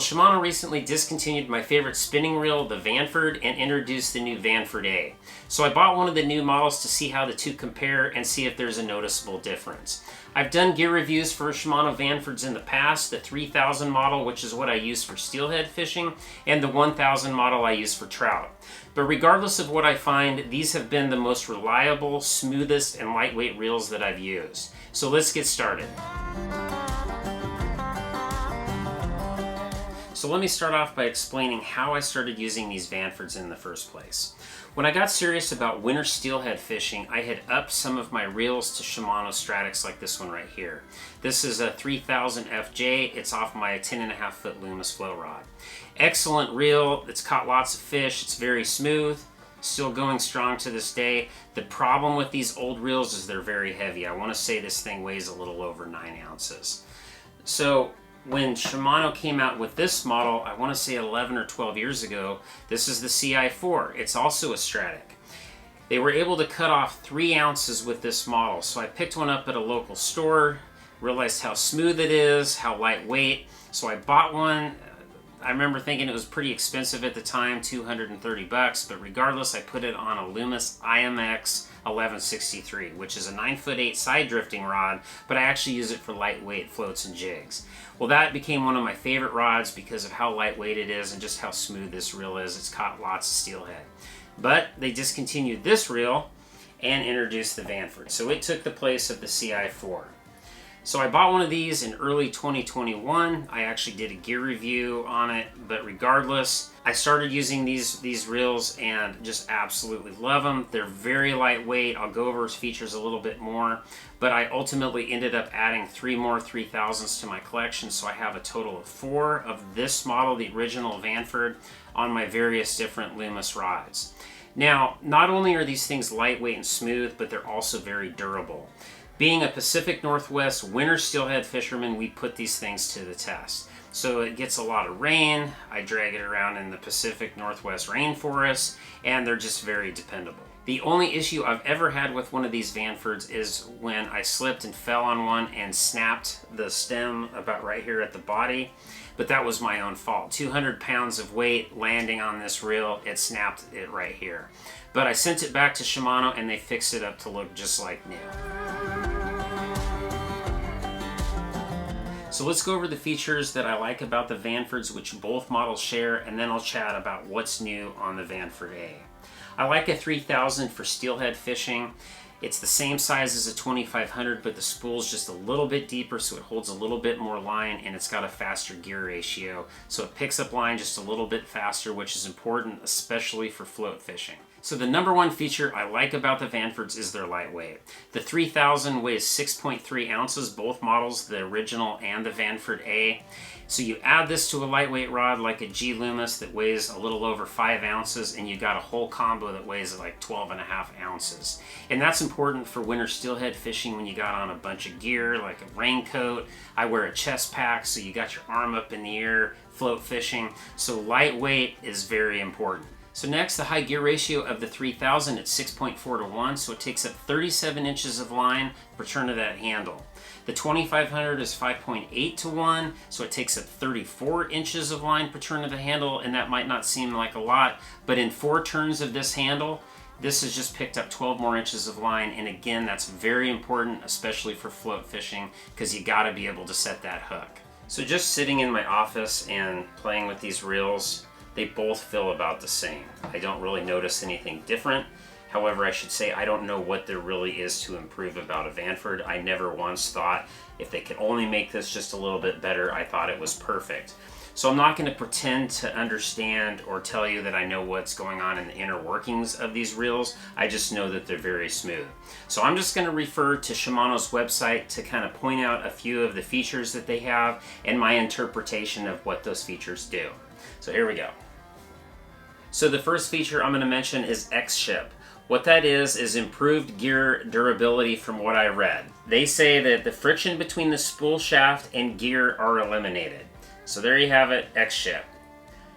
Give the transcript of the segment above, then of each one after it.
Shimano recently discontinued my favorite spinning reel, the Vanford, and introduced the new Vanford A. So I bought one of the new models to see how the two compare and see if there's a noticeable difference. I've done gear reviews for Shimano Vanfords in the past, the 3000 model, which is what I use for steelhead fishing, and the 1000 model I use for trout. But regardless of what I find, these have been the most reliable, smoothest, and lightweight reels that I've used. So let's get started. So let me start off by explaining how I started using these Vanfords in the first place. When I got serious about winter steelhead fishing, I had upped some of my reels to Shimano Stratics like this one right here. This is a 3000 FJ. It's off my 10.5 foot Loomis flow rod. Excellent reel. It's caught lots of fish. It's very smooth. Still going strong to this day. The problem with these old reels is they're very heavy. I want to say this thing weighs a little over 9 ounces. So when Shimano came out with this model, I want to say 11 or 12 years ago, this is the CI4. It's also a Stratic. They were able to cut off 3 ounces with this model. So I picked one up at a local store, realized how smooth it is, how lightweight. So I bought one. I remember thinking it was pretty expensive at the time, 230 bucks, but regardless, I put it on a Loomis IMX 1163, which is a 9'8" side drifting rod, but I actually use it for lightweight floats and jigs. Well, that became one of my favorite rods because of how lightweight it is and just how smooth this reel is. It's caught lots of steelhead. But they discontinued this reel and introduced the Vanford. So it took the place of the CI4. So I bought one of these in early 2021. I actually did a gear review on it, but regardless, I started using these reels and just absolutely love them. They're very lightweight. I'll go over its features a little bit more, but I ultimately ended up adding 3 more 3000s to my collection, so I have a total of 4 of this model, the original Vanford, on my various different Loomis rods. Now, not only are these things lightweight and smooth, but they're also very durable. Being a Pacific Northwest winter steelhead fisherman, we put these things to the test. So it gets a lot of rain, I drag it around in the Pacific Northwest rainforest, and they're just very dependable. The only issue I've ever had with one of these Vanfords is when I slipped and fell on one and snapped the stem about right here at the body, but that was my own fault. 200 pounds of weight landing on this reel, it snapped it right here. But I sent it back to Shimano and they fixed it up to look just like new. So let's go over the features that I like about the Vanfords, which both models share, and then I'll chat about what's new on the Vanford A. I like a 3000 for steelhead fishing. It's the same size as a 2500, but the spool's just a little bit deeper, so it holds a little bit more line, and it's got a faster gear ratio, so it picks up line just a little bit faster, which is important, especially for float fishing. So the number one feature I like about the Vanfords is their lightweight. The 3000 weighs 6.3 ounces, both models, the original and the Vanford A. So you add this to a lightweight rod like a G Loomis that weighs a little over 5 ounces, and you got a whole combo that weighs like 12.5 ounces. And that's important for winter steelhead fishing when you got on a bunch of gear like a raincoat. I wear a chest pack, so you got your arm up in the air, float fishing. So lightweight is very important. So next, the high gear ratio of the 3000, it's 6.4 to 1, so it takes up 37 inches of line per turn of that handle. The 2500 is 5.8 to 1, so it takes up 34 inches of line per turn of the handle, and that might not seem like a lot, but in 4 turns of this handle, this has just picked up 12 more inches of line, and again, that's very important, especially for float fishing, because you gotta be able to set that hook. So just sitting in my office and playing with these reels, they both feel about the same. I don't really notice anything different. However, I should say I don't know what there really is to improve about a Vanford. I never once thought if they could only make this just a little bit better, I thought it was perfect. So I'm not going to pretend to understand or tell you that I know what's going on in the inner workings of these reels. I just know that they're very smooth. So I'm just going to refer to Shimano's website to kind of point out a few of the features that they have and my interpretation of what those features do. So here we go. So the first feature I'm going to mention is X-Ship. What that is improved gear durability from what I read. They say that the friction between the spool shaft and gear are eliminated. So there you have it, X-Ship.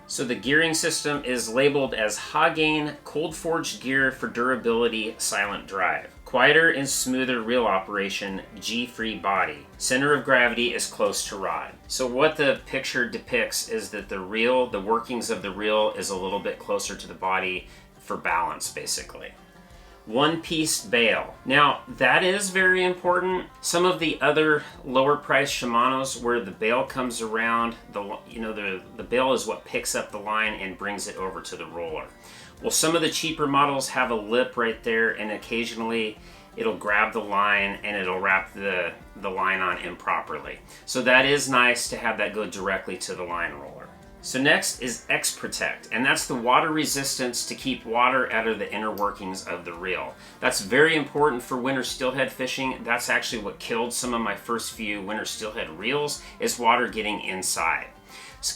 So the gearing system is labeled as Hagen Cold Forged Gear for Durability Silent Drive. Quieter and smoother reel operation, G-free body. Center of gravity is close to rod. So what the picture depicts is that the reel, the workings of the reel is a little bit closer to the body for balance, basically. One-piece bail. Now, that is very important. Some of the other lower-priced Shimanos where the bail comes around, the bail is what picks up the line and brings it over to the roller. Well, some of the cheaper models have a lip right there, and occasionally it'll grab the line and it'll wrap the line on improperly. So that is nice to have that go directly to the line roller. So next is X-Protect, and that's the water resistance to keep water out of the inner workings of the reel. That's very important for winter steelhead fishing. That's actually what killed some of my first few winter steelhead reels, is water getting inside.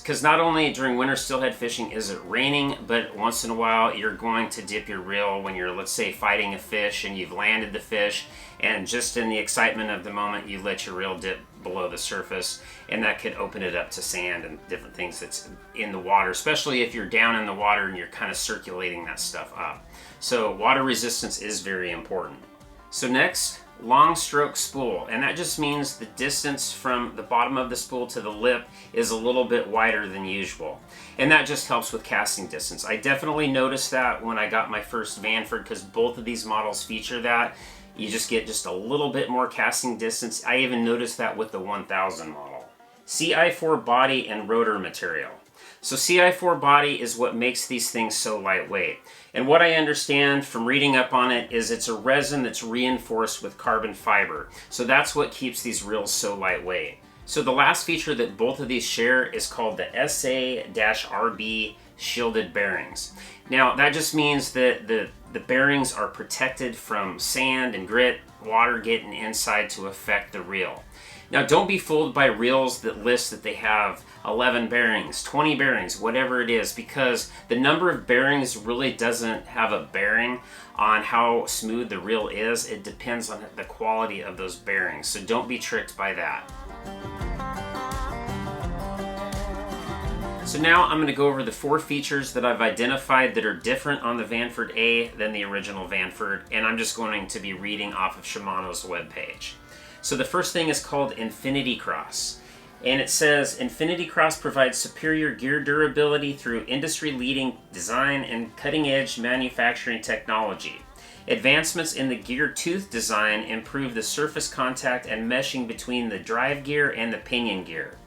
Because not only during winter steelhead fishing is it raining, but once in a while you're going to dip your reel when you're, let's say, fighting a fish and you've landed the fish, and just in the excitement of the moment you let your reel dip below the surface, and that could open it up to sand and different things that's in the water, especially if you're down in the water and you're kind of circulating that stuff up. So water resistance is very important. So next, long stroke spool, and that just means the distance from the bottom of the spool to the lip is a little bit wider than usual, and that just helps with casting distance. I definitely noticed that when I got my first Vanford, because both of these models feature that. You just get just a little bit more casting distance. I even noticed that with the 1000 model. CI4 body and rotor material. So CI4 body is what makes these things so lightweight. And what I understand from reading up on it is it's a resin that's reinforced with carbon fiber. So that's what keeps these reels so lightweight. So the last feature that both of these share is called the SA-RB shielded bearings. Now that just means that the bearings are protected from sand and grit, water getting inside to affect the reel. Now don't be fooled by reels that list that they have 11 bearings, 20 bearings, whatever it is, because the number of bearings really doesn't have a bearing on how smooth the reel is. It depends on the quality of those bearings, so don't be tricked by that. So now I'm going to go over the 4 features that I've identified that are different on the Vanford A than the original Vanford, and I'm just going to be reading off of Shimano's webpage. So the first thing is called Infinity Cross, and it says Infinity Cross provides superior gear durability through industry-leading design and cutting-edge manufacturing technology. Advancements in the gear tooth design improve the surface contact and meshing between the drive gear and the pinion gear.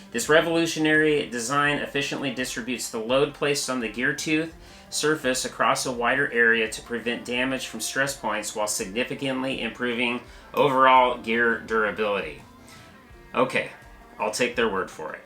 This revolutionary design efficiently distributes the load placed on the gear tooth surface across a wider area to prevent damage from stress points while significantly improving overall gear durability. Okay, I'll take their word for it.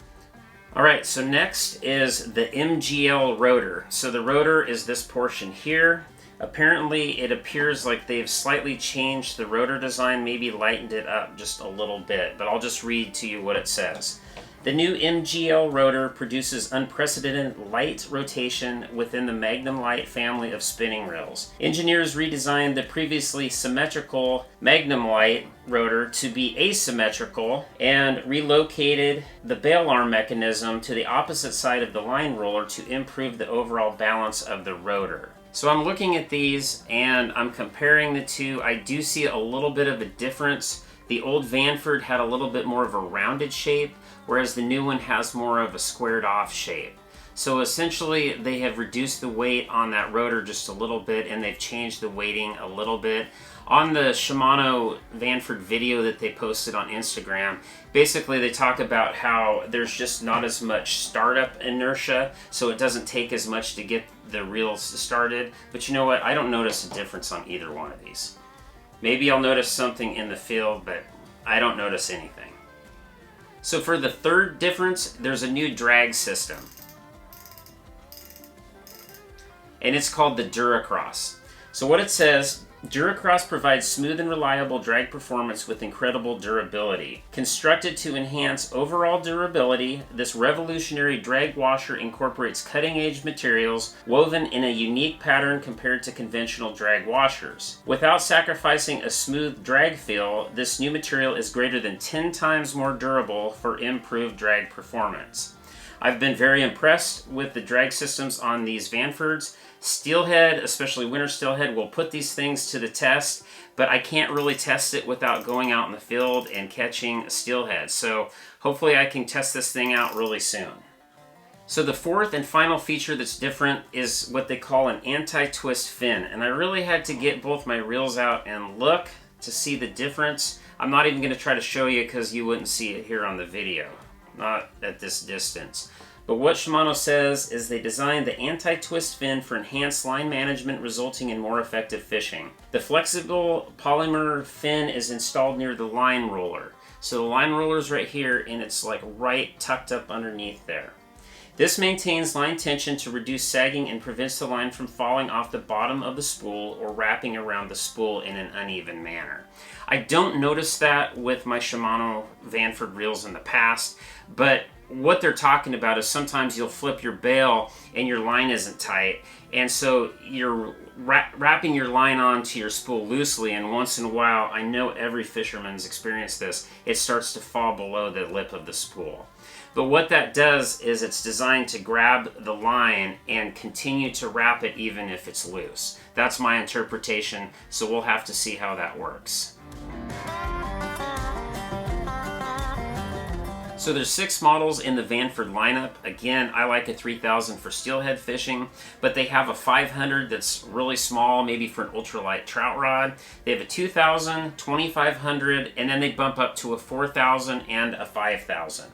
Alright, so next is the MGL rotor. So the rotor is this portion here. Apparently it appears like they've slightly changed the rotor design, maybe lightened it up just a little bit, but I'll just read to you what it says. The new MGL rotor produces unprecedented light rotation within the Magnum Light family of spinning reels. Engineers redesigned the previously symmetrical Magnum Light rotor to be asymmetrical and relocated the bail arm mechanism to the opposite side of the line roller to improve the overall balance of the rotor. So I'm looking at these and I'm comparing the two. I do see a little bit of a difference. The old Vanford had a little bit more of a rounded shape, whereas the new one has more of a squared off shape. So essentially they have reduced the weight on that rotor just a little bit, and they've changed the weighting a little bit. On the Shimano Vanford video that they posted on Instagram, basically they talk about how there's just not as much startup inertia, so it doesn't take as much to get the reels started. But you know what? I don't notice a difference on either one of these. Maybe I'll notice something in the field, but I don't notice anything. So for the third difference, there's a new drag system. And it's called the Duracross. So what it says, Duracross provides smooth and reliable drag performance with incredible durability. Constructed to enhance overall durability, this revolutionary drag washer incorporates cutting-edge materials woven in a unique pattern compared to conventional drag washers. Without sacrificing a smooth drag feel, this new material is greater than 10 times more durable for improved drag performance. I've been very impressed with the drag systems on these Vanfords. Steelhead, especially winter steelhead, will put these things to the test, but I can't really test it without going out in the field and catching a steelhead. So hopefully I can test this thing out really soon. So the fourth and final feature that's different is what they call an anti-twist fin. And I really had to get both my reels out and look to see the difference. I'm not even going to try to show you because you wouldn't see it here on the video, not at this distance. But what Shimano says is they designed the anti-twist fin for enhanced line management, resulting in more effective fishing. The flexible polymer fin is installed near the line roller. So the line roller is right here, and it's like right tucked up underneath there. This maintains line tension to reduce sagging and prevents the line from falling off the bottom of the spool or wrapping around the spool in an uneven manner. I don't notice that with my Shimano Vanford reels in the past, but what they're talking about is sometimes you'll flip your bail and your line isn't tight, and so you're wrapping your line onto your spool loosely, and once in a while, I know every fisherman's experienced this, it starts to fall below the lip of the spool. But what that does is it's designed to grab the line and continue to wrap it even if it's loose. That's my interpretation, so we'll have to see how that works. So there's 6 models in the Vanford lineup. Again, I like a 3000 for steelhead fishing, but they have a 500 that's really small, maybe for an ultralight trout rod. They have a 2000, 2500, and then they bump up to a 4000 and a 5000.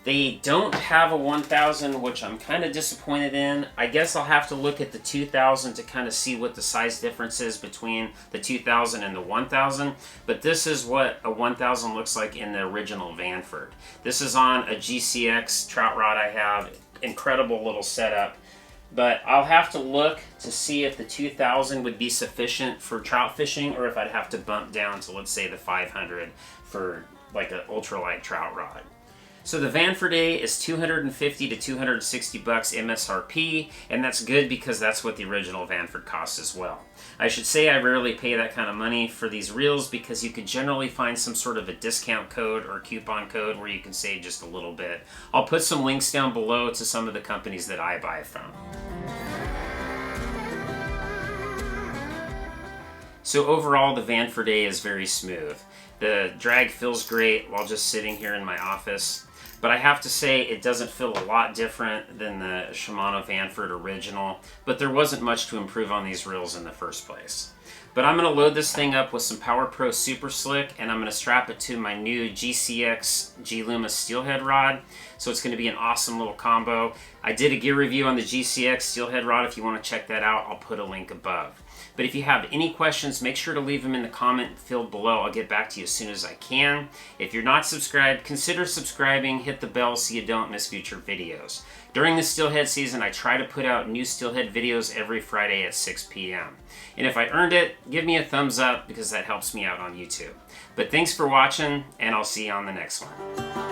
They don't have a 1000, which I'm kind of disappointed in. I guess I'll have to look at the 2000 to kind of see what the size difference is between the 2000 and the 1000. But this is what a 1000 looks like in the original Vanford. This is on a GCX trout rod I have. Incredible little setup. But I'll have to look to see if the 2000 would be sufficient for trout fishing, or if I'd have to bump down to, let's say, the 500 for like an ultralight trout rod. So the Vanford A is $250 to $260 MSRP, and that's good because that's what the original Vanford costs as well. I should say I rarely pay that kind of money for these reels because you could generally find some sort of a discount code or coupon code where you can save just a little bit. I'll put some links down below to some of the companies that I buy from. So overall, the Vanford A is very smooth. The drag feels great while just sitting here in my office. But I have to say it doesn't feel a lot different than the Shimano Vanford original, but there wasn't much to improve on these reels in the first place. But I'm going to load this thing up with some Power Pro Super Slick, and I'm going to strap it to my new GCX G-Luma steelhead rod. So it's going to be an awesome little combo. I did a gear review on the GCX steelhead rod. If you want to check that out, I'll put a link above. But if you have any questions, make sure to leave them in the comment field below. I'll get back to you as soon as I can. If you're not subscribed, consider subscribing, hit the bell so you don't miss future videos. During the steelhead season, I try to put out new steelhead videos every Friday at 6 p.m. And if I earned it, give me a thumbs up because that helps me out on YouTube. But thanks for watching, and I'll see you on the next one.